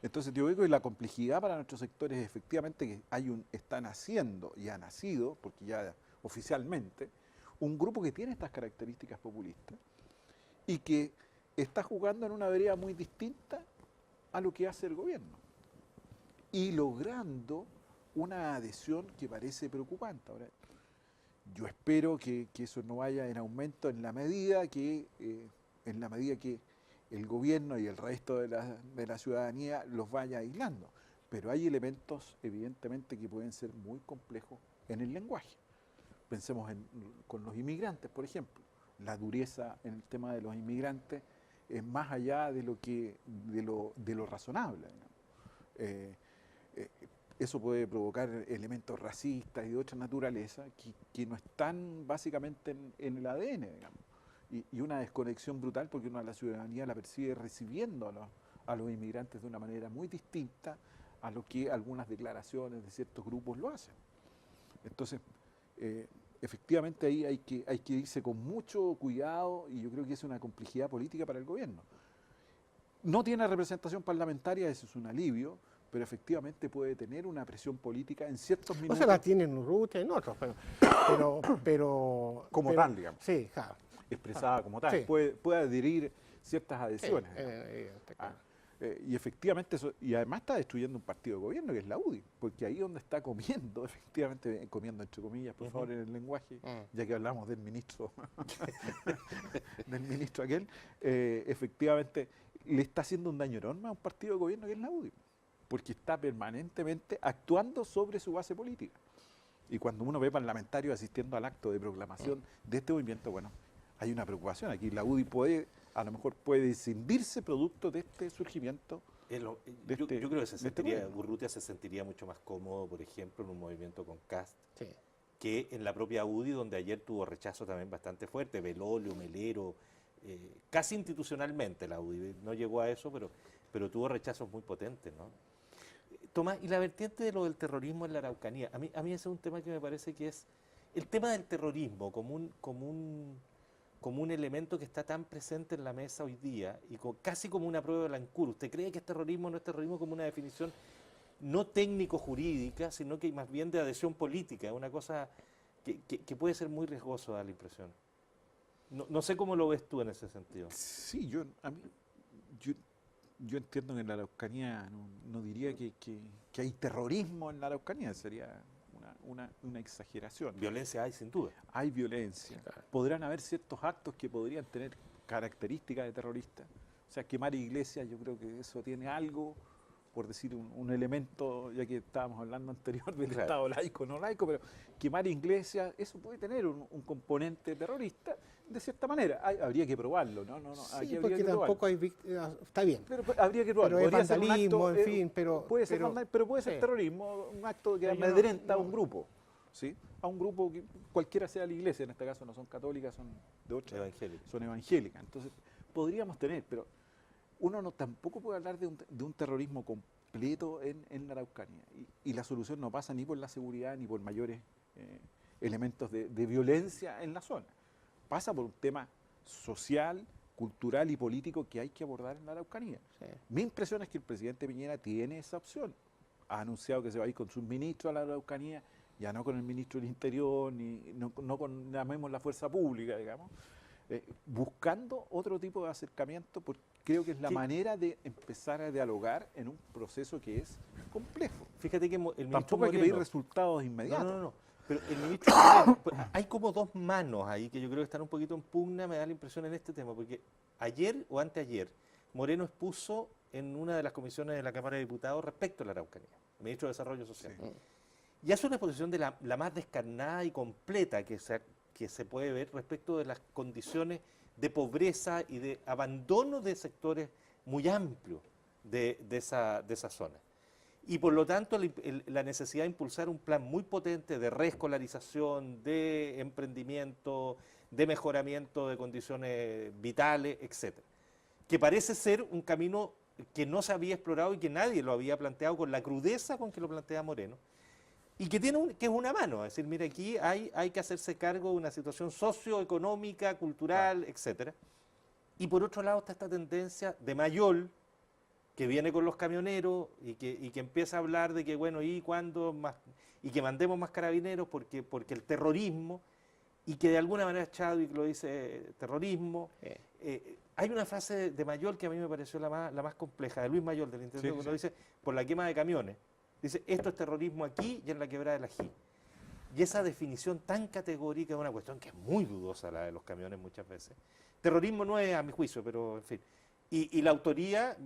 Entonces yo veo que la complejidad para nuestros sectores es efectivamente que está naciendo y ha nacido, porque ya oficialmente, un grupo que tiene estas características populistas y que está jugando en una vereda muy distinta a lo que hace el gobierno y logrando una adhesión que parece preocupante. Ahora, yo espero que eso no vaya en aumento en la medida que el gobierno y el resto de la ciudadanía los vaya aislando. Pero hay elementos, evidentemente, que pueden ser muy complejos en el lenguaje. Pensemos con los inmigrantes, por ejemplo. La dureza en el tema de los inmigrantes es más allá de lo razonable. Eso puede provocar elementos racistas y de otra naturaleza que no están básicamente en el ADN, digamos. Y una desconexión brutal porque uno a la ciudadanía la percibe recibiendo a los inmigrantes de una manera muy distinta a lo que algunas declaraciones de ciertos grupos lo hacen. Entonces, efectivamente ahí hay que irse con mucho cuidado y yo creo que es una complejidad política para el gobierno. No tiene representación parlamentaria, eso es un alivio, pero efectivamente puede tener una presión política en ciertos minutos. O sea, la tiene en Urrutia y en otros, pero como tal, digamos. Sí, claro. Expresada como tal, Sí. puede adherir ciertas adhesiones. Claro. Y efectivamente eso, y además está destruyendo un partido de gobierno que es la UDI, porque ahí donde está comiendo, efectivamente, comiendo entre comillas, por favor, en el lenguaje, ya que hablamos del ministro, del ministro aquel, efectivamente le está haciendo un daño enorme a un partido de gobierno que es la UDI, porque está permanentemente actuando sobre su base política. Y cuando uno ve parlamentarios asistiendo al acto de proclamación de este movimiento, bueno, hay una preocupación. Aquí la UDI a lo mejor puede escindirse producto de este surgimiento. Yo creo que Urrutia se sentiría mucho más cómodo, por ejemplo, en un movimiento con Kast, Sí. que en la propia UDI, donde ayer tuvo rechazo también bastante fuerte, Belolio, Melero, casi institucionalmente la UDI, no llegó a eso, pero tuvo rechazos muy potentes, ¿no? Tomás, y la vertiente de lo del terrorismo en la Araucanía, a mí ese es un tema que me parece que es el tema del terrorismo como un elemento que está tan presente en la mesa hoy día y casi como una prueba de la ANCUR. ¿Usted cree que es terrorismo o no es terrorismo como una definición no técnico-jurídica, sino que más bien de adhesión política? Es una cosa que puede ser muy riesgoso, da la impresión. No sé cómo lo ves tú en ese sentido. Sí, yo entiendo que en la Araucanía no diría que hay terrorismo en la Araucanía, sería una exageración. Violencia hay, sin duda. Hay violencia. Podrán haber ciertos actos que podrían tener características de terroristas. O sea, quemar iglesias, yo creo que eso tiene algo, por decir un elemento, ya que estábamos hablando anterior del Estado laico, no laico, pero quemar iglesias, eso puede tener un componente terrorista, de cierta manera. Habría que probarlo, ¿no? Sí, Aquí habría porque que tampoco probarlo. hay víctimas. Está bien. Pero habría que probarlo. Pero es Podría ser un vandalismo, acto, en fin, pero... puede ser pero puede ser sí. terrorismo, un acto que Pero yo amedrenta a no- un grupo, ¿sí? A un grupo que cualquiera sea la iglesia, en este caso no son católicas, son de otra, Evangélica. son evangélicas. Entonces, podríamos tener, pero uno tampoco puede hablar de un terrorismo completo en la Araucanía. Y la solución no pasa ni por la seguridad ni por mayores elementos de violencia en la zona. Pasa por un tema social, cultural y político que hay que abordar en la Araucanía. Sí. Mi impresión es que el presidente Piñera tiene esa opción. Ha anunciado que se va a ir con sus ministros a la Araucanía, ya no con el ministro del Interior, no con, llamemos, la fuerza pública, digamos, buscando otro tipo de acercamiento, porque creo que es la manera de empezar a dialogar en un proceso que es complejo. Fíjate que el ministro Tampoco hay que Moreno, pedir resultados inmediatos. No. Pero el ministro Moreno, hay como dos manos ahí que yo creo que están un poquito en pugna, me da la impresión en este tema, porque ayer o anteayer Moreno expuso en una de las comisiones de la Cámara de Diputados respecto a la Araucanía, el ministro de Desarrollo Social. Sí. Y hace una exposición de la más descarnada y completa que se puede ver respecto de las condiciones de pobreza y de abandono de sectores muy amplios de esa zona. Y por lo tanto la necesidad de impulsar un plan muy potente de reescolarización, de emprendimiento, de mejoramiento de condiciones vitales, etcétera. Que parece ser un camino que no se había explorado y que nadie lo había planteado con la crudeza con que lo plantea Moreno. y que tiene que es una mano, es decir, mira, aquí hay que hacerse cargo de una situación socioeconómica, cultural, etcétera. Y por otro lado está esta tendencia de Mayol, que viene con los camioneros y que empieza a hablar de que, bueno, ¿y cuándo más? Y que mandemos más carabineros porque el terrorismo, y que de alguna manera Chadwick lo dice, terrorismo. Hay una frase de Mayol que a mí me pareció la más compleja, de Luis Mayol, del intendente, cuando dice, por la quema de camiones. Dice, esto es terrorismo aquí y en la quebrada del Ají. Y esa definición tan categórica es una cuestión que es muy dudosa, la de los camiones muchas veces. Terrorismo no es a mi juicio, pero en fin. Y la autoría,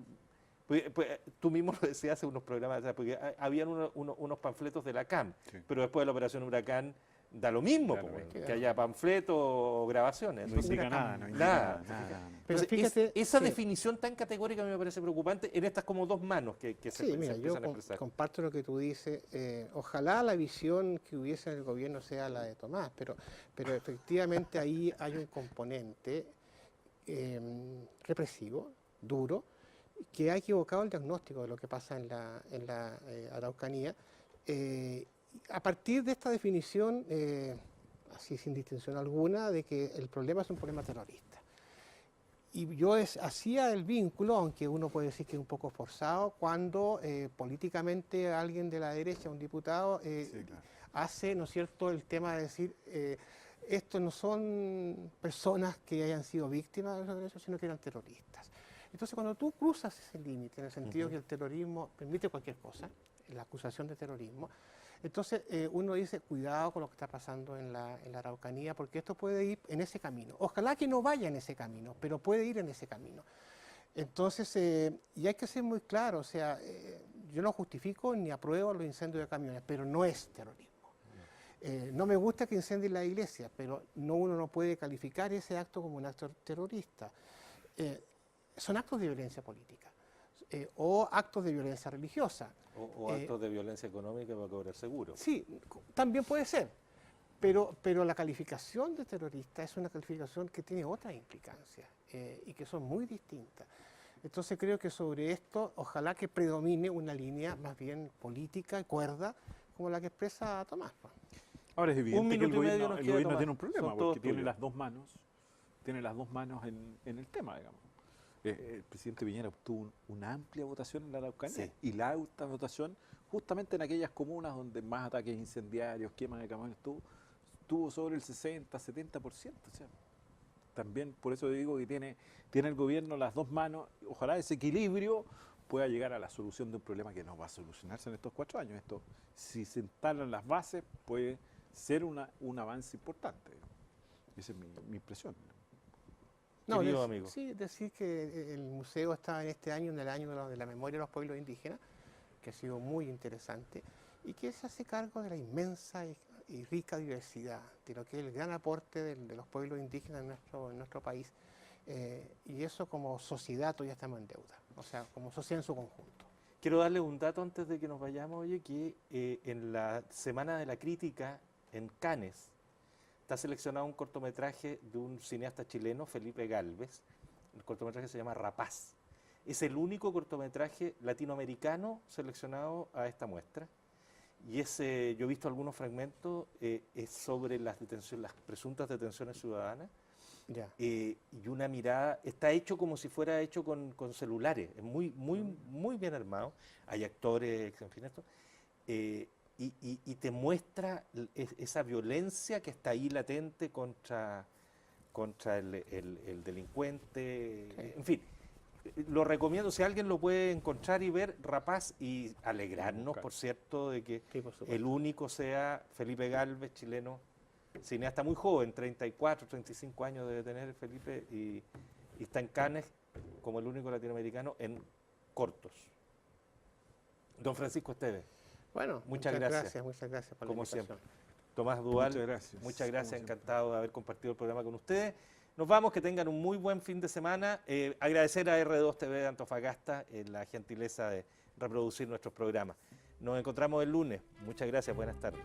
pues, tú mismo lo decías hace unos programas, o sea, porque habían unos panfletos de la CAM, pero después de la Operación Huracán da lo mismo, Claro, que haya panfletos o grabaciones. No indica nada, no indica nada. Pero Entonces, fíjate, esa sí. definición tan categórica a mí me parece preocupante en estas como dos manos que Sí, se mira, yo empiezan a expresar. comparto lo que tú dices. Ojalá la visión que hubiese en el gobierno sea la de Tomás, pero efectivamente ahí hay un componente represivo, duro, que ha equivocado el diagnóstico de lo que pasa en la Araucanía. A partir de esta definición, así sin distinción alguna, de que el problema es un problema terrorista. Y yo hacía el vínculo, aunque uno puede decir que es un poco forzado, cuando políticamente alguien de la derecha, un diputado, hace, ¿no es cierto?, el tema de decir, estos no son personas que hayan sido víctimas de los derechos, sino que eran terroristas. Entonces, cuando tú cruzas ese límite, en el sentido que el terrorismo permite cualquier cosa, la acusación de terrorismo, entonces uno dice, cuidado con lo que está pasando en la Araucanía, porque esto puede ir en ese camino. Ojalá que no vaya en ese camino, pero puede ir en ese camino. Entonces, y hay que ser muy claro, o sea, yo no justifico ni apruebo los incendios de camiones, pero no es terrorismo. No me gusta que incendien la iglesia, pero uno no puede calificar ese acto como un acto terrorista. Son actos de violencia política o actos de violencia religiosa. O actos de violencia económica para cobrar seguro. Sí, también puede ser, pero la calificación de terrorista es una calificación que tiene otras implicancias y que son muy distintas. Entonces creo que sobre esto ojalá que predomine una línea más bien política y cuerda como la que expresa Tomás. Ahora es evidente que el gobierno Tomás. tiene un problema Son todos porque tiene tuyos. las dos manos en el tema, digamos. El presidente Piñera obtuvo una amplia votación en la Araucanía y la alta votación justamente en aquellas comunas donde más ataques incendiarios, quemas de camiones tuvo sobre el 60-70%. O sea, también por eso digo que tiene el gobierno las dos manos. Ojalá ese equilibrio pueda llegar a la solución de un problema que no va a solucionarse en estos 4 años. Esto, si se instalan las bases, puede ser un avance importante. Esa es mi impresión. No, amigo. Sí, decir que el museo está en este año, en el año de la memoria de los pueblos indígenas, que ha sido muy interesante, y que se hace cargo de la inmensa y rica diversidad, de lo que es el gran aporte de los pueblos indígenas en nuestro país. Y eso como sociedad todavía estamos en deuda, o sea, como sociedad en su conjunto. Quiero darle un dato antes de que nos vayamos, oye, que en la Semana de la Crítica en Cannes está seleccionado un cortometraje de un cineasta chileno, Felipe Gálvez. El cortometraje se llama Rapaz. Es el único cortometraje latinoamericano seleccionado a esta muestra. Y yo he visto algunos fragmentos, es sobre las presuntas detenciones ciudadanas. Ya. Y una mirada, está hecho como si fuera hecho con celulares, es muy bien armado, hay actores, en fin, esto, y te muestra esa violencia que está ahí latente contra el delincuente, en fin. Lo recomiendo, si alguien lo puede encontrar y ver, Rapaz, y alegrarnos, por cierto, de que Sí, por supuesto. el único sea Felipe Gálvez, chileno, cineasta muy joven, 34, 35 años debe tener Felipe, y está en Cannes como el único latinoamericano en cortos. Don Francisco Esteves, Bueno, muchas muchas gracias por como la invitación. siempre. Tomás Duval, muchas gracias, encantado de haber compartido el programa con ustedes. Nos vamos, que tengan un muy buen fin de semana. Agradecer a R2 TV de Antofagasta la gentileza de reproducir nuestros programas. Nos encontramos el lunes. Muchas gracias, buenas tardes.